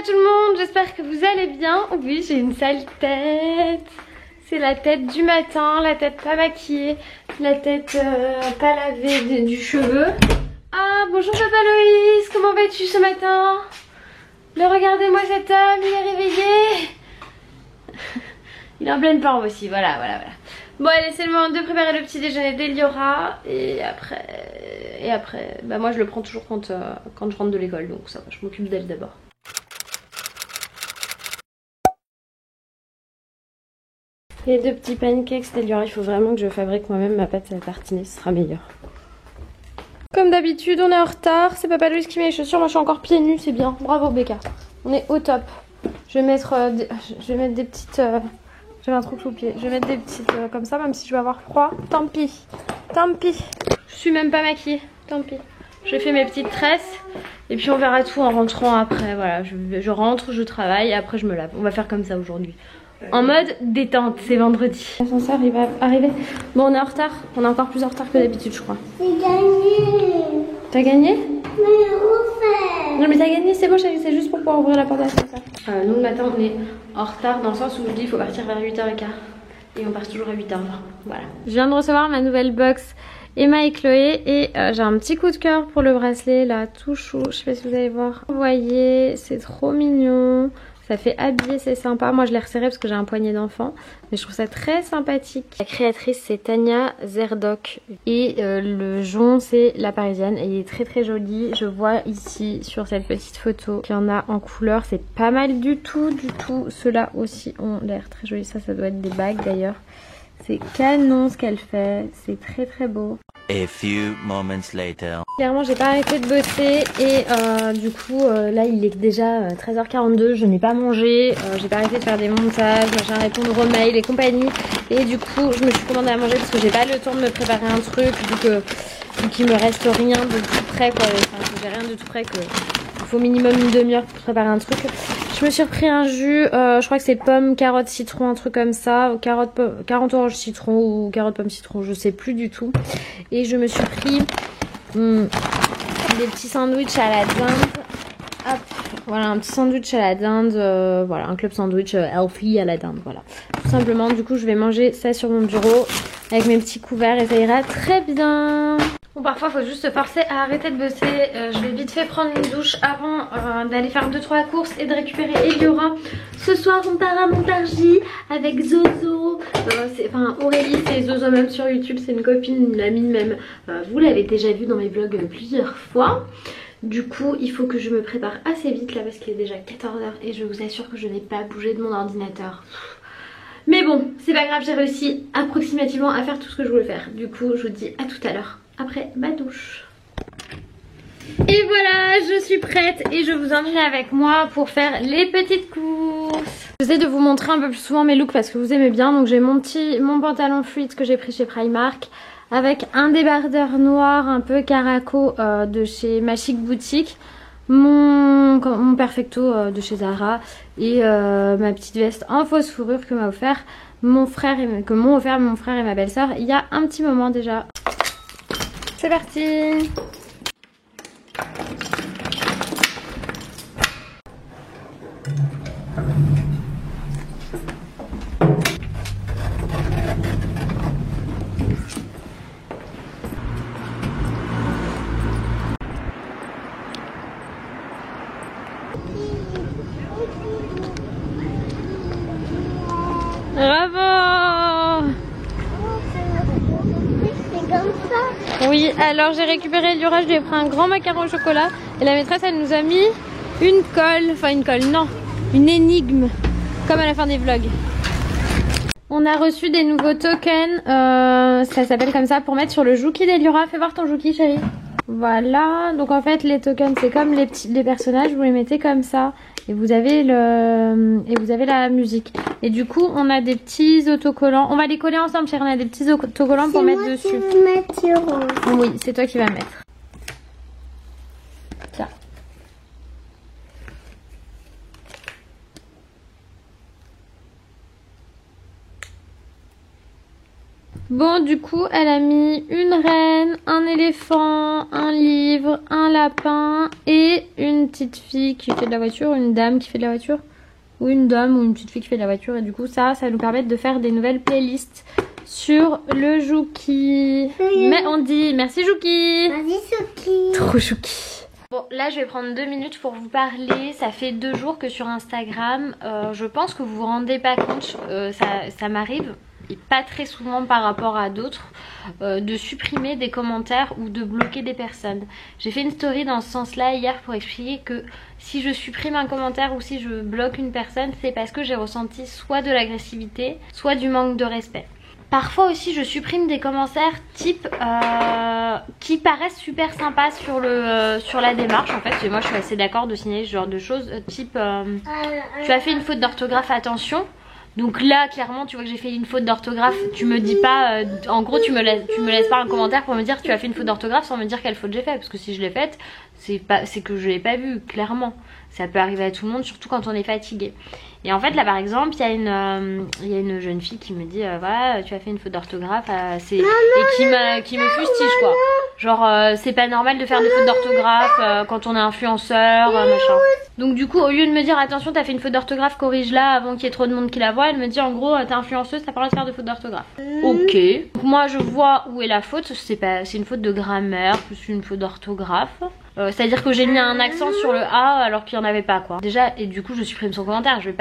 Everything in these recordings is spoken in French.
tout le monde, j'espère que vous allez bien. Oui, j'ai une sale tête. C'est la tête du matin, la tête pas maquillée, la tête pas lavée du cheveu. Ah, bonjour Papa Loïs, comment vas-tu ce matin? Mais regardez-moi cet homme, il est réveillé. Il est en pleine forme aussi, voilà. Bon allez, c'est le moment de préparer le petit déjeuner d'Eliora. Et après, bah moi je le prends toujours quand je rentre de l'école, donc ça va, je m'occupe d'elle d'abord. Les deux petits pancakes d'Eliora, il faut vraiment que je fabrique moi-même ma pâte à tartiner, ce sera meilleur. Comme d'habitude, on est en retard, c'est Papa Louis qui met les chaussures, moi je suis encore pieds nus, c'est bien, bravo Becca. On est au top. Je vais mettre des petites... J'avais un truc sous le pied. Je vais mettre des petites comme ça, même si je vais avoir froid. Tant pis. Tant pis. Je suis même pas maquillée. Tant pis. J'ai fait mes petites tresses. Et puis on verra tout en rentrant après. Voilà, je rentre, je travaille et après je me lave. On va faire comme ça aujourd'hui. En mode détente, c'est vendredi. L'ascenseur il va arriver. Bon, on est en retard. On est encore plus en retard que d'habitude, je crois. J'ai gagné. T'as gagné? Mais refais. Non mais t'as gagné, c'est bon chérie, c'est juste pour pouvoir ouvrir la porte de l'ascenseur. Nous le matin on est en retard dans le sens où je dis il faut partir vers 8h15. Et on part toujours à 8h20. Voilà. Je viens de recevoir ma nouvelle box Emma et Chloé. Et j'ai un petit coup de cœur pour le bracelet là, tout chou. Je sais pas si vous allez voir. Vous voyez, c'est trop mignon. Ça fait habiller, c'est sympa. Moi je l'ai resserré parce que j'ai un poignet d'enfant. Mais je trouve ça très sympathique. La créatrice c'est Tania Zerdok. Et le jonc c'est la Parisienne. Et il est très très joli. Je vois ici sur cette petite photo qu'il y en a en couleur. C'est pas mal du tout. Ceux-là aussi ont l'air très jolis. Ça doit être des bagues d'ailleurs. C'est canon ce qu'elle fait. C'est très très beau. A few moments later. Clairement j'ai pas arrêté de bosser et du coup là il est déjà 13h42, je n'ai pas mangé, j'ai pas arrêté de faire des montages, j'ai à répondre aux mails et compagnie. Et du coup je me suis commandé à manger parce que j'ai pas le temps de me préparer un truc vu qu'il me reste rien de tout prêt quoi. Enfin j'ai rien de tout prêt, il faut minimum une demi-heure pour préparer un truc. Je me suis repris un jus, je crois que c'est pomme, carotte, citron, un truc comme ça. Carotte orange citron ou carotte pomme citron, je sais plus du tout. Et je me suis pris des petits sandwichs à la dinde. Hop, voilà un petit sandwich à la dinde, voilà un club sandwich healthy à la dinde, voilà. Tout simplement, du coup je vais manger ça sur mon bureau avec mes petits couverts et ça ira très bien. Bon, parfois faut juste se forcer à arrêter de bosser. Je vais vite fait prendre une douche avant d'aller faire 2-3 courses et de récupérer Eliora. Ce soir on part à Montargis avec Zozo. Enfin Aurélie, c'est Zozo même sur YouTube, c'est une copine, une amie même. Vous l'avez déjà vu dans mes vlogs plusieurs fois. Du coup il faut que je me prépare assez vite là parce qu'il est déjà 14h et je vous assure que je n'ai pas bougé de mon ordinateur. Mais bon, c'est pas grave, j'ai réussi approximativement à faire tout ce que je voulais faire. Du coup je vous dis à tout à l'heure après ma douche. Et voilà, je suis prête et je vous emmène avec moi pour faire les petites courses. J'essaie de vous montrer un peu plus souvent mes looks parce que vous aimez bien. Donc j'ai mon pantalon fluide que j'ai pris chez Primark avec un débardeur noir un peu caraco de chez Ma Chic Boutique, mon perfecto de chez Zara et ma petite veste en fausse fourrure que m'a offert mon frère et ma belle-sœur il y a un petit moment déjà. C'est parti! Bravo! C'est comme ça. Oui, alors j'ai récupéré Eliora, je lui ai pris un grand macaron au chocolat et la maîtresse elle nous a mis une colle, non, une énigme, comme à la fin des vlogs. On a reçu des nouveaux tokens, ça s'appelle comme ça, pour mettre sur le Juki d'Eliora. Fais voir ton Juki chérie. Voilà, donc en fait les tokens c'est comme les personnages, vous les mettez comme ça et vous avez la musique. Et du coup on a des petits autocollants, on va les coller ensemble chérie, on a des petits autocollants pour mettre dessus. C'est moi qui vais mettre sur rose. Oui, c'est toi qui vas mettre. Tiens. Bon, du coup, elle a mis une reine, un éléphant, un livre, un lapin et une petite fille qui fait de la voiture, une dame qui fait de la voiture. Ou une dame ou une petite fille qui fait de la voiture. Et du coup, ça va nous permettre de faire des nouvelles playlists sur le Jouki. Mais on dit merci Jouki. Vas-y, Souki. Trop Jouki. Bon, là je vais prendre 2 minutes pour vous parler. Ça fait 2 jours que sur Instagram, je pense que vous vous rendez pas compte, ça m'arrive, et pas très souvent par rapport à d'autres, de supprimer des commentaires ou de bloquer des personnes. J'ai fait une story dans ce sens-là hier pour expliquer que si je supprime un commentaire ou si je bloque une personne, c'est parce que j'ai ressenti soit de l'agressivité, soit du manque de respect. Parfois aussi je supprime des commentaires type qui paraissent super sympas sur la démarche en fait. Et moi je suis assez d'accord de signaler ce genre de choses, type tu as fait une faute d'orthographe, attention. Donc là clairement tu vois que j'ai fait une faute d'orthographe, tu me dis pas, en gros tu me laisses pas un commentaire pour me dire tu as fait une faute d'orthographe sans me dire quelle faute j'ai fait, parce que si je l'ai faite c'est que je l'ai pas vue clairement. Ça peut arriver à tout le monde, surtout quand on est fatigué. Et en fait là par exemple il y a une jeune fille qui me dit voilà tu as fait une faute d'orthographe et qui me fustige quoi. Genre c'est pas normal de faire des fautes d'orthographe quand on est influenceur machin. Donc du coup au lieu de me dire attention t'as fait une faute d'orthographe, corrige-la avant qu'il y ait trop de monde qui la voit, elle me dit en gros t'es influenceuse, t'as pas le droit de faire de fautes d'orthographe. Ok. Donc moi je vois où est la faute, c'est une faute de grammaire plus une faute d'orthographe. C'est à dire que j'ai mis un accent sur le A alors qu'il n'y en avait pas quoi. Déjà, et du coup je supprime son commentaire. Je vais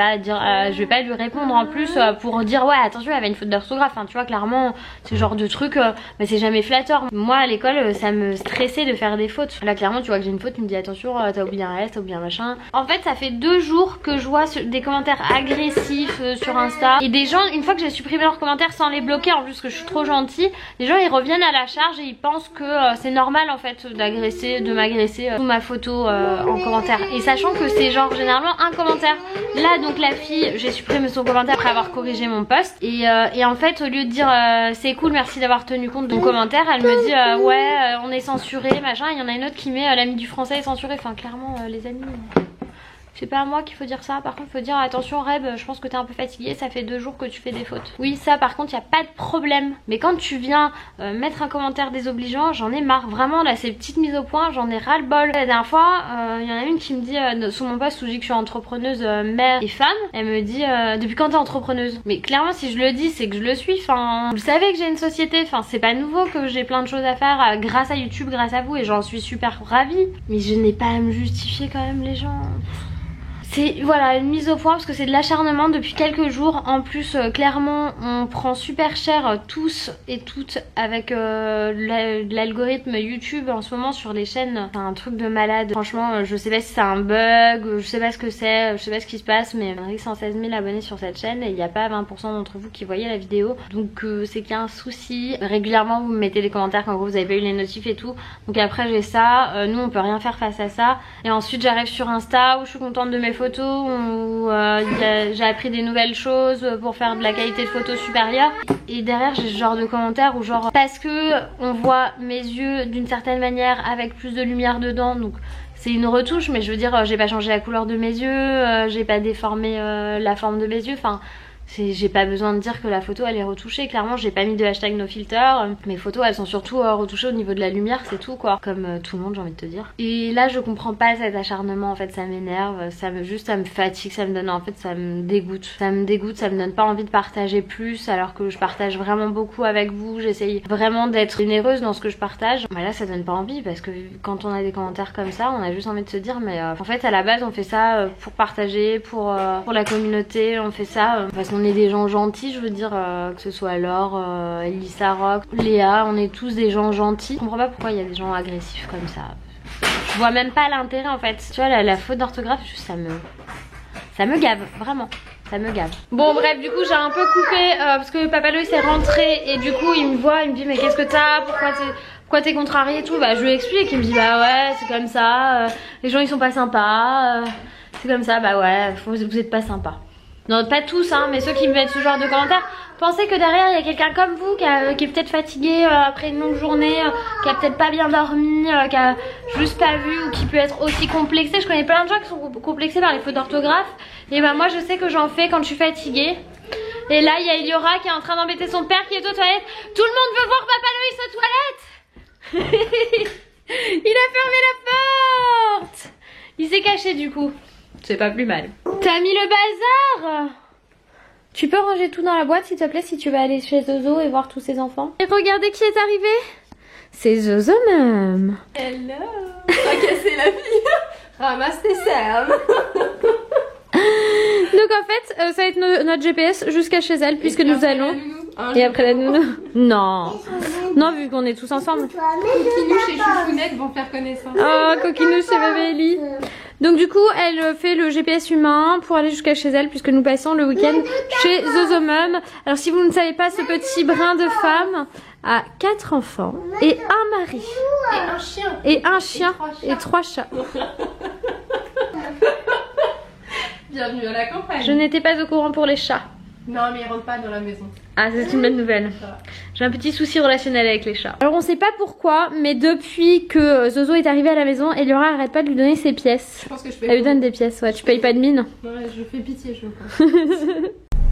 pas lui répondre en plus pour dire ouais attention il y avait une faute d'orthographe, enfin, tu vois clairement ce genre de truc mais c'est jamais flatteur. Moi à l'école ça me stressait de faire des fautes. Là clairement tu vois que j'ai une faute, tu me dis attention t'as oublié un S, t'as oublié un machin. En fait ça fait 2 jours que je vois des commentaires agressifs sur Insta. Et des gens, une fois que j'ai supprimé leurs commentaires sans les bloquer, en plus que je suis trop gentille, les gens ils reviennent à la charge et ils pensent que c'est normal en fait d'agresser, de m'agresser sous ma photo en commentaire. Et sachant que c'est genre généralement un commentaire. Là donc la fille, j'ai supprimé son commentaire après avoir corrigé mon post. Et en fait au lieu de dire c'est cool merci d'avoir tenu compte de mon commentaire, elle me dit ouais on est censuré machin. Il y en a une autre qui met l'ami du français est censuré. Enfin clairement les amis... C'est pas à moi qu'il faut dire ça, par contre il faut dire attention Reb, je pense que t'es un peu fatiguée, ça fait 2 jours que tu fais des fautes. Oui ça par contre y a pas de problème, mais quand tu viens mettre un commentaire désobligeant, j'en ai marre, vraiment là ces petites mises au point, j'en ai ras le bol. La dernière fois, il y en a une qui me dit, sous mon post où je dis que je suis entrepreneuse mère et femme, elle me dit depuis quand t'es entrepreneuse? Mais clairement si je le dis c'est que je le suis, enfin vous savez que j'ai une société, enfin c'est pas nouveau que j'ai plein de choses à faire grâce à YouTube, grâce à vous, et j'en suis super ravie. Mais je n'ai pas à me justifier quand même les gens. C'est voilà une mise au point parce que c'est de l'acharnement depuis quelques jours. En plus clairement on prend super cher tous et toutes avec l'algorithme YouTube en ce moment sur les chaînes. C'est un truc de malade. Franchement je sais pas si c'est un bug, je sais pas ce que c'est, je sais pas ce qui se passe, mais on a 116 000 abonnés sur cette chaîne et il n'y a pas 20% d'entre vous qui voyez la vidéo. Donc c'est qu'il y a un souci. Régulièrement vous me mettez des commentaires quand vous avez pas eu les notifs et tout. Donc après j'ai ça, nous on peut rien faire face à ça. Et ensuite j'arrive sur Insta où je suis contente de mes photos, où j'ai appris des nouvelles choses pour faire de la qualité de photo supérieure, et derrière j'ai ce genre de commentaires où genre parce que on voit mes yeux d'une certaine manière avec plus de lumière dedans, donc c'est une retouche, mais je veux dire j'ai pas changé la couleur de mes yeux, j'ai pas déformé la forme de mes yeux, enfin j'ai pas besoin de dire que la photo elle est retouchée. Clairement j'ai pas mis de hashtag no filter, mes photos elles sont surtout retouchées au niveau de la lumière, c'est tout quoi, comme tout le monde j'ai envie de te dire. Et là je comprends pas cet acharnement en fait, ça m'énerve, ça me fatigue, ça me donne en fait, ça me dégoûte, ça me donne pas envie de partager plus alors que je partage vraiment beaucoup avec vous, j'essaye vraiment d'être généreuse dans ce que je partage. Bah là ça donne pas envie parce que quand on a des commentaires comme ça on a juste envie de se dire mais en fait à la base on fait ça pour partager, pour la communauté, on fait ça parce qu'on est des gens gentils, je veux dire que ce soit Laure, Elissa Rock, Léa, on est tous des gens gentils. Je comprends pas pourquoi il y a des gens agressifs comme ça. Je vois même pas l'intérêt en fait. Tu vois la faute d'orthographe, juste ça me gave, vraiment. Ça me gave. Bon bref du coup j'ai un peu coupé parce que Papa Loïs est rentré et du coup il me voit, il me dit mais qu'est-ce que t'as, pourquoi t'es contrarié et tout. Bah je lui explique, il me dit bah ouais c'est comme ça, les gens ils sont pas sympas, c'est comme ça, bah ouais vous êtes pas sympas. Non pas tous hein, mais ceux qui me mettent ce genre de commentaires, pensez que derrière il y a quelqu'un comme vous qui est peut-être fatigué après une longue journée, qui a peut-être pas bien dormi, qui a juste pas vu, ou qui peut être aussi complexé. Je connais plein de gens qui sont complexés par les fautes d'orthographe, et bah moi je sais que j'en fais quand je suis fatiguée. Et là, il y a Eliora qui est en train d'embêter son père qui est aux toilettes. Tout le monde veut voir Papa Loïs aux toilettes. Il a fermé la porte. Il s'est caché du coup. C'est pas plus mal. T'as mis le bazar. Tu peux ranger tout dans la boîte s'il te plaît si tu veux aller chez Zozo et voir tous ses enfants. Et regardez qui est arrivé. C'est Zozo même. Hello. Pas casser la vie. Ramasse tes cernes. Donc en fait, ça va être notre GPS jusqu'à chez elle puisque nous allons. Et après la nounou. Non. Non, vu qu'on est tous ensemble. Coquinouche et Chouchounette vont faire connaissance. Oh, Coquinouche et bébé Ellie. Donc du coup, elle fait le GPS humain pour aller jusqu'à chez elle puisque nous passons le week-end chez Zozo Mum. Alors si vous ne savez pas, ce petit brin de femme a 4 enfants et un mari. Et un chien. Et un chien et 3 chats. Bienvenue à la campagne. Je n'étais pas au courant pour les chats. Non, mais ils rentrent pas dans la maison. Ah, c'est une bonne nouvelle. J'ai un petit souci relationnel avec les chats. Alors on sait pas pourquoi, mais depuis que Zozo est arrivé à la maison, Eliora arrête pas de lui donner ses pièces. Je pense que je fais. Elle lui donne des pièces, ouais. Tu payes pas de mine. Ouais, je fais pitié, je crois.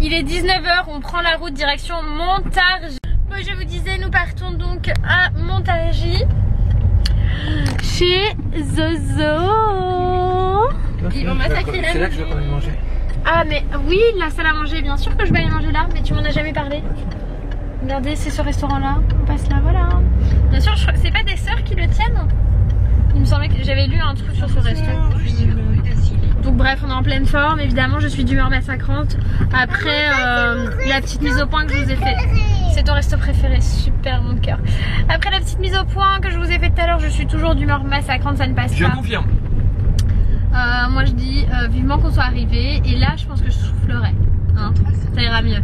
Il est 19h, on prend la route direction Montargis. Moi je vous disais, nous partons donc à Montargis. Chez Zozo. Ils vont massacrer la C'est là que je veux qu'on aille manger. Ah mais oui, la salle à manger, bien sûr que je vais aller manger là, mais tu m'en as jamais parlé. Regardez, c'est ce restaurant là, on passe là, voilà. Bien sûr, c'est pas des sœurs qui le tiennent. Il me semblait que j'avais lu un truc sur ce restaurant. Donc bref, on est en pleine forme, évidemment je suis d'humeur massacrante. Après la petite mise au point que je vous ai faite. C'est ton resto préféré, super mon cœur. Après la petite mise au point que je vous ai faite tout à l'heure, je suis toujours d'humeur massacrante, ça ne passe pas. Je confirme. Moi je dis vivement qu'on soit arrivé et là je pense que je soufflerai, hein, ça ira mieux.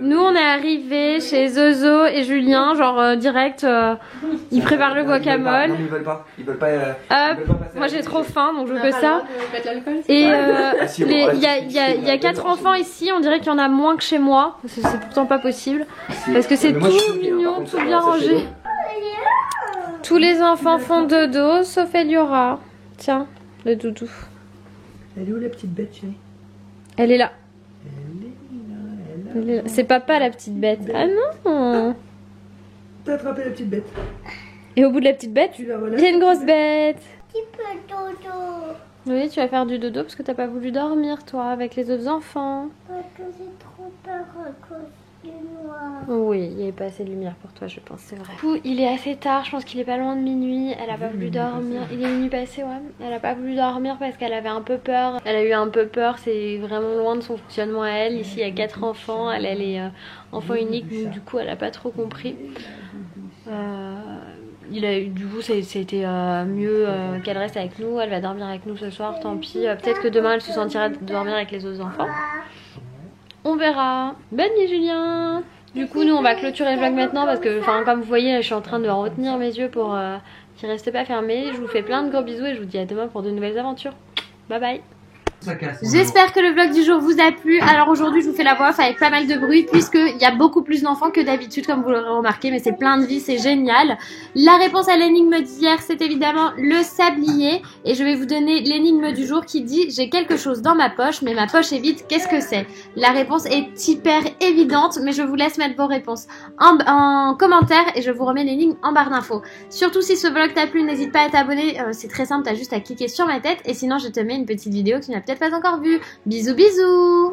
Nous on est arrivés chez Zozo et Julien, genre direct, ils préparent le guacamole. Non, ils veulent pas. Ils veulent pas. Hop, moi j'ai trop faim donc je veux que ça. Et il y a 4 enfants ici, on dirait qu'il y en a moins que chez moi. C'est pourtant pas possible. Parce que c'est tout mignon, tout bien rangé. Tous les enfants font dodo, sauf Eliora. Tiens, le doudou. Elle est où la petite bête, chérie? Elle est là. C'est papa la petite bête. Ah non. T'as attrapé la petite bête. Et au bout de la petite bête, il y a une grosse bête. Petit peu dodo. Oui, tu vas faire du dodo parce que t'as pas voulu dormir toi avec les autres enfants. Parce que j'ai trop peur à cause du noir. Oui, il n'y avait pas assez de lumière pour toi, je pense, c'est vrai. Du coup, il est assez tard, je pense qu'il est pas loin de minuit. Elle a pas voulu dormir. Il est minuit passé, ouais. Elle a pas voulu dormir parce qu'elle avait un peu peur. Elle a eu un peu peur, c'est vraiment loin de son fonctionnement à elle. Ici, il y a 4 enfants, elle est enfant unique, donc du coup, elle a pas trop compris. Du coup, c'était mieux qu'elle reste avec nous. Elle va dormir avec nous ce soir, tant pis. Peut-être que demain, elle se sentira de dormir avec les autres enfants. On verra. Bonne nuit, Julien. Du coup, nous, on va clôturer le vlog maintenant parce que, comme vous voyez, je suis en train de retenir mes yeux pour qu'ils restent pas fermés. Je vous fais plein de gros bisous et je vous dis à demain pour de nouvelles aventures. Bye bye. J'espère que le vlog du jour vous a plu. Alors aujourd'hui je vous fais la voix off avec pas mal de bruit puisqu'il y a beaucoup plus d'enfants que d'habitude comme vous l'aurez remarqué, mais c'est plein de vie, c'est génial. La réponse à l'énigme d'hier c'est évidemment le sablier et je vais vous donner l'énigme du jour qui dit j'ai quelque chose dans ma poche mais ma poche est vide, qu'est-ce que c'est? La réponse est hyper évidente mais je vous laisse mettre vos réponses en commentaire et je vous remets l'énigme en barre d'infos. Surtout si ce vlog t'a plu n'hésite pas à t'abonner, c'est très simple, t'as juste à cliquer sur ma tête et sinon je te mets une petite vidéo qui n'a peut-être pas encore vu. Bisous bisous.